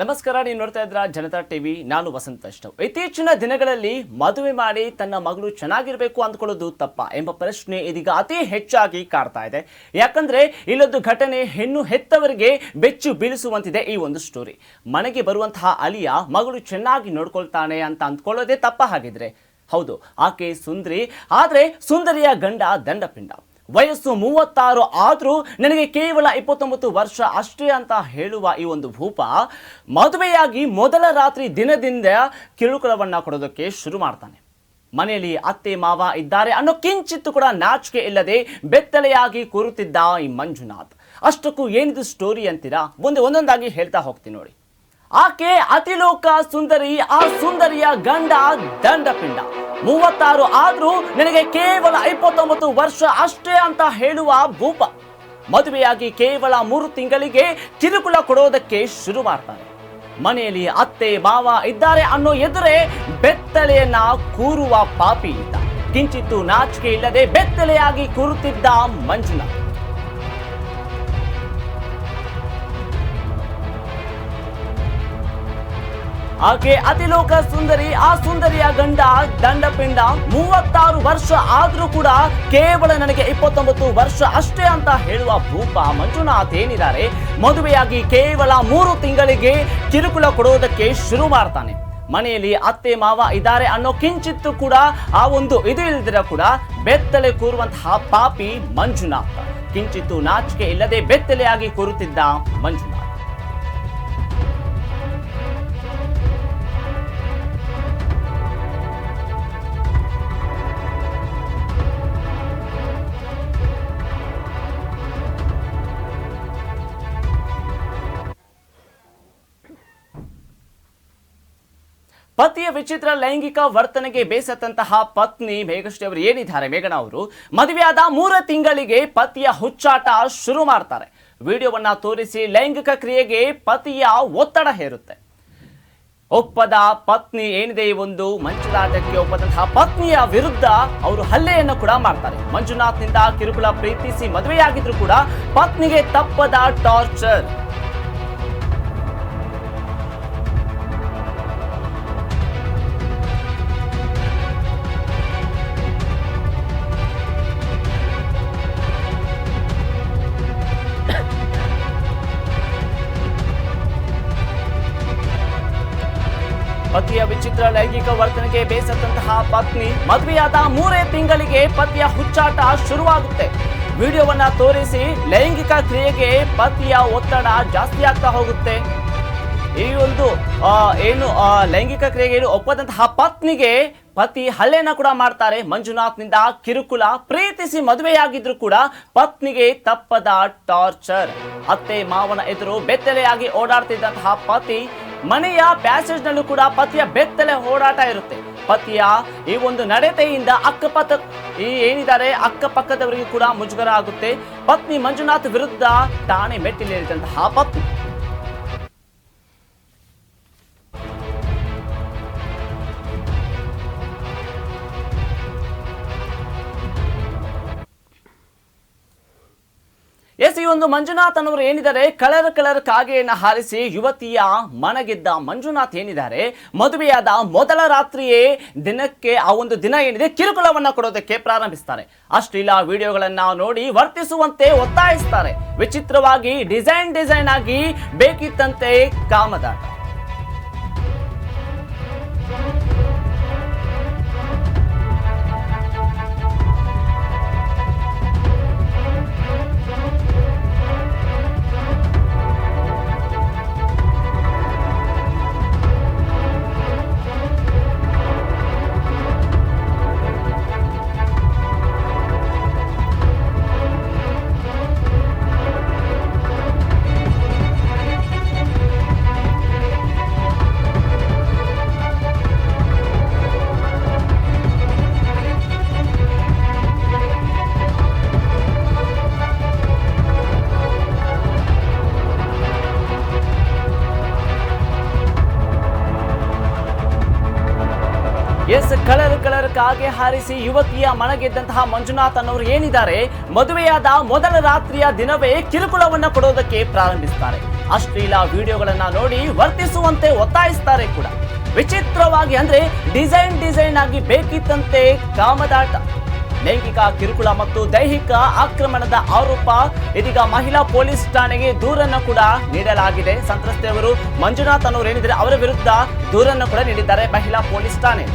ನಮಸ್ಕಾರ, ನೀವು ನೋಡ್ತಾ ಇದ್ರ ಜನತಾ ಟಿವಿ. ನಾನು ವಸಂತ ವೈಷ್ಣವ್. ಇತ್ತೀಚಿನ ದಿನಗಳಲ್ಲಿ ಮದುವೆ ಮಾಡಿ ತನ್ನ ಮಗಳು ಚೆನ್ನಾಗಿರ್ಬೇಕು ಅಂದ್ಕೊಳ್ಳೋದು ತಪ್ಪ ಎಂಬ ಪ್ರಶ್ನೆ ಇದೀಗ ಅತಿ ಹೆಚ್ಚಾಗಿ ಕಾಡ್ತಾ ಇದೆ. ಯಾಕಂದ್ರೆ ಇಲ್ಲೊಂದು ಘಟನೆ ಹೆಣ್ಣು ಹೆತ್ತವರಿಗೆ ಬೆಚ್ಚು ಬೀಳಿಸುವಂತಿದೆ. ಈ ಒಂದು ಸ್ಟೋರಿ, ಮನೆಗೆ ಬರುವಂತಹ ಅಲಿಯ ಮಗಳು ಚೆನ್ನಾಗಿ ನೋಡ್ಕೊಳ್ತಾನೆ ಅಂತ ಅಂದ್ಕೊಳ್ಳೋದೇ ತಪ್ಪ. ಹಾಗಿದ್ರೆ ಹೌದು, ಆಕೆ ಸುಂದರಿ, ಆದ್ರೆ ಸುಂದರಿಯ ಗಂಡ ದಂಡಪಿಂಡ. ವಯಸ್ಸು 36 ಆದರೂ ನನಗೆ ಕೇವಲ 29 ವರ್ಷ ಅಷ್ಟೇ ಅಂತ ಹೇಳುವ ಈ ಒಂದು ಭೂಪ ಮದುವೆಯಾಗಿ ಮೊದಲ ರಾತ್ರಿ ದಿನದಿಂದ ಕಿರುಕುಳವನ್ನ ಕೊಡೋದಕ್ಕೆ ಶುರು ಮಾಡ್ತಾನೆ. ಮನೆಯಲ್ಲಿ ಅತ್ತೆ ಮಾವ ಇದ್ದಾರೆ ಅನ್ನೋ ಕಿಂಚಿತ್ತು ಕೂಡ ನಾಚಿಕೆ ಇಲ್ಲದೆ ಬೆತ್ತಲೆಯಾಗಿ ಕೂರುತ್ತಿದ್ದ ಈ ಮಂಜುನಾಥ್. ಅಷ್ಟಕ್ಕೂ ಏನಿದು ಸ್ಟೋರಿ ಅಂತೀರಾ? ಒಂದೊಂದಾಗಿ ಹೇಳ್ತಾ ಹೋಗ್ತೀನಿ ನೋಡಿ. ಆಕೆ ಅತಿಲೋಕ ಸುಂದರಿ, ಆ ಸುಂದರಿಯ ಗಂಡ ದಂಡಪಿಂಡ. 36 ಆದ್ರೂ ನನಗೆ ಕೇವಲ 29 ವರ್ಷ ಅಷ್ಟೇ ಅಂತ ಹೇಳುವ ಭೂಪ ಮದುವೆಯಾಗಿ ಕೇವಲ 3 ತಿಂಗಳಿಗೆ ಕಿರುಕುಳ ಕೊಡೋದಕ್ಕೆ ಶುರು ಮಾಡ್ತಾನೆ. ಮನೆಯಲ್ಲಿ ಅತ್ತೆ ಮಾವ ಇದ್ದಾರೆ ಅನ್ನೋ ಎದುರೇ ಬೆತ್ತಲೆಯನ್ನ ಕೂರುವ ಪಾಪಿ ಇದ್ದ. ಕಿಂಚಿತ್ತು ನಾಚಿಕೆ ಇಲ್ಲದೆ ಬೆತ್ತಲೆಯಾಗಿ ಕೂರುತ್ತಿದ್ದ ಮಂಜುನಾಥ್. ಆಕೆ ಅತಿಲೋಕ ಸುಂದರಿ, ಆ ಸುಂದರಿಯ ಗಂಡ ದಂಡಪಿಂಡ. 36 ವರ್ಷ ಆದ್ರೂ ಕೂಡ ಕೇವಲ ನನಗೆ 29 ವರ್ಷ ಅಷ್ಟೇ ಅಂತ ಹೇಳುವ ಭೂಪ ಮಂಜುನಾಥ್ ಏನಿದ್ದಾರೆ, ಮದುವೆಯಾಗಿ ಕೇವಲ 3 ತಿಂಗಳಿಗೆ ಕಿರುಕುಳ ಕೊಡೋದಕ್ಕೆ ಶುರು ಮಾಡ್ತಾನೆ. ಮನೆಯಲ್ಲಿ ಅತ್ತೆ ಮಾವ ಇದ್ದಾರೆ ಅನ್ನೋ ಕಿಂಚಿತ್ತು ಕೂಡ ಆ ಒಂದು ಇದು ಇಲ್ದಿರ ಕೂಡ ಬೆತ್ತಲೆ ಕೂರುವಂತಹ ಪಾಪಿ ಮಂಜುನಾಥ್. ಕಿಂಚಿತ್ತು ನಾಚಿಕೆ ಇಲ್ಲದೆ ಬೆತ್ತಲೆಯಾಗಿ ಕೂರುತ್ತಿದ್ದ ಮಂಜುನಾಥ್. ಪತಿಯ ವಿಚಿತ್ರ ಲೈಂಗಿಕ ವರ್ತನೆಗೆ ಬೇಸತ್ತಂತಹ ಪತ್ನಿ ಮೇಘಶ್ರೀ ಅವರು ಏನಿದ್ದಾರೆ, ಮೇಘನಾ ಅವರು ಮದುವೆಯಾದ 3 ತಿಂಗಳಿಗೆ ಪತಿಯ ಹುಚ್ಚಾಟ ಶುರು ಮಾಡ್ತಾರೆ. ವಿಡಿಯೋವನ್ನ ತೋರಿಸಿ ಲೈಂಗಿಕ ಕ್ರಿಯೆಗೆ ಪತಿಯ ಒತ್ತಡ ಹೇರುತ್ತೆ. ಒಪ್ಪದ ಪತ್ನಿ ಏನಿದೆ, ಈ ಒಂದು ಮಂಜುನಾಥಕ್ಕೆ ಒಪ್ಪದಂತಹ ಪತ್ನಿಯ ವಿರುದ್ಧ ಅವರು ಹಲ್ಲೆಯನ್ನು ಕೂಡ ಮಾಡ್ತಾರೆ. ಮಂಜುನಾಥ್ನಿಂದ ಕಿರುಕುಳ ಪ್ರೀತಿಸಿ ಮದುವೆಯಾಗಿದ್ರು ಕೂಡ ಪತ್ನಿಗೆ ತಪ್ಪದ ಟಾರ್ಚರ್. ಪತಿಯ ವಿಚಿತ್ರ ಲೈಂಗಿಕ ವರ್ತನೆಗೆ ಬೇಸತ್ತಂತಹ ಪತ್ನಿ ಮದುವೆಯಾದ 3 ತಿಂಗಳಿಗೆ ಪತಿಯ ಹುಚ್ಚಾಟ ಶುರುವಾಗುತ್ತೆ. ವಿಡಿಯೋವನ್ನ ತೋರಿಸಿ ಲೈಂಗಿಕ ಕ್ರಿಯೆಗೆ ಪತಿಯ ಒತ್ತಡ ಜಾಸ್ತಿ ಆಗ್ತಾ ಹೋಗುತ್ತೆ. ಈ ಒಂದು ಲೈಂಗಿಕ ಕ್ರಿಯೆಗೆ ಒಪ್ಪದಂತಹ ಪತ್ನಿಗೆ ಪತಿ ಹಲ್ಲೆಯನ್ನ ಕೂಡ ಮಾಡ್ತಾರೆ. ಮಂಜುನಾಥ್ನಿಂದ ಕಿರುಕುಳ, ಪ್ರೀತಿಸಿ ಮದುವೆಯಾಗಿದ್ರು ಕೂಡ ಪತ್ನಿಗೆ ತಪ್ಪದ ಟಾರ್ಚರ್. ಅತ್ತೆ ಮಾವನ ಎದುರು ಬೆತ್ತಲೆಯಾಗಿ ಓಡಾಡ್ತಿದ್ದಂತಹ ಪತಿ ಮನೆಯ ಪ್ಯಾಸೇಜ್ ನಲ್ಲೂ ಕೂಡ ಪತಿಯ ಬೆತ್ತಲೆ ಓಡಾಟ ಇರುತ್ತೆ. ಪತಿಯ ಈ ಒಂದು ನಡತೆಯಿಂದ ಅಕ್ಕಪಕ್ಕದವರಿಗೂ ಕೂಡ ಮುಜುಗರ ಆಗುತ್ತೆ. ಪತ್ನಿ ಮಂಜುನಾಥ್ ವಿರುದ್ಧ ಠಾಣೆ ಮೆಟ್ಟಿಲೇರಿದಂತಹ ಪತ್ನಿ. ಈ ಒಂದು ಮಂಜುನಾಥ್ ಅನ್ನೋರು ಏನಿದ್ದಾರೆ, ಕಲರ್ ಕಾಗೆಯನ್ನ ಹಾರಿಸಿ ಯುವತಿಯ ಮನಗೆದ್ದ ಮಂಜುನಾಥ್ ಏನಿದ್ದಾರೆ, ಮದುವೆಯಾದ ಮೊದಲ ರಾತ್ರಿಯೇ ದಿನಕ್ಕೆ ಆ ಒಂದು ದಿನ ಏನಿದೆ ಕಿರುಕುಳವನ್ನ ಕೊಡೋದಕ್ಕೆ ಪ್ರಾರಂಭಿಸ್ತಾರೆ. ಅಶ್ಲೀಲ ವಿಡಿಯೋಗಳನ್ನ ನೋಡಿ ವರ್ತಿಸುವಂತೆ ಒತ್ತಾಯಿಸ್ತಾರೆ. ವಿಚಿತ್ರವಾಗಿ ಡಿಸೈನ್ ಆಗಿ ಬೇಕಿತ್ತಂತೆ ಕಾಮದಾಟ. ಕಾಗೆ ಹಾರಿಸಿ ಯುವತಿಯ ಮನಗೆದ್ದಂತಹ ಮಂಜುನಾಥ್ ಅನ್ನೋರು ಏನಿದ್ದಾರೆ, ಮದುವೆಯಾದ ಮೊದಲ ರಾತ್ರಿಯ ದಿನವೇ ಕಿರುಕುಳವನ್ನ ಕೊಡೋದಕ್ಕೆ ಪ್ರಾರಂಭಿಸ್ತಾರೆ. ಅಶ್ಲೀಲ ವಿಡಿಯೋಗಳನ್ನ ನೋಡಿ ವರ್ತಿಸುವಂತೆ ಒತ್ತಾಯಿಸ್ತಾರೆ ಕೂಡ. ವಿಚಿತ್ರವಾಗಿ ಅಂದ್ರೆ ಡಿಸೈನ್ ಆಗಿ ಬೇಕಿತ್ತಂತೆ ಕಾಮದಾಟ, ಲೈಂಗಿಕ ಕಿರುಕುಳ ಮತ್ತು ದೈಹಿಕ ಆಕ್ರಮಣದ ಆರೋಪ. ಇದೀಗ ಮಹಿಳಾ ಪೊಲೀಸ್ ಠಾಣೆಗೆ ದೂರನ್ನು ಕೂಡ ನೀಡಲಾಗಿದೆ. ಸಂತ್ರಸ್ತೆಯವರು ಮಂಜುನಾಥ್ ಅನ್ನೋರು ಏನಿದ್ದಾರೆ ಅವರ ವಿರುದ್ಧ ದೂರನ್ನು ಕೂಡ ನೀಡಿದ್ದಾರೆ ಮಹಿಳಾ ಪೊಲೀಸ್ ಠಾಣೆ.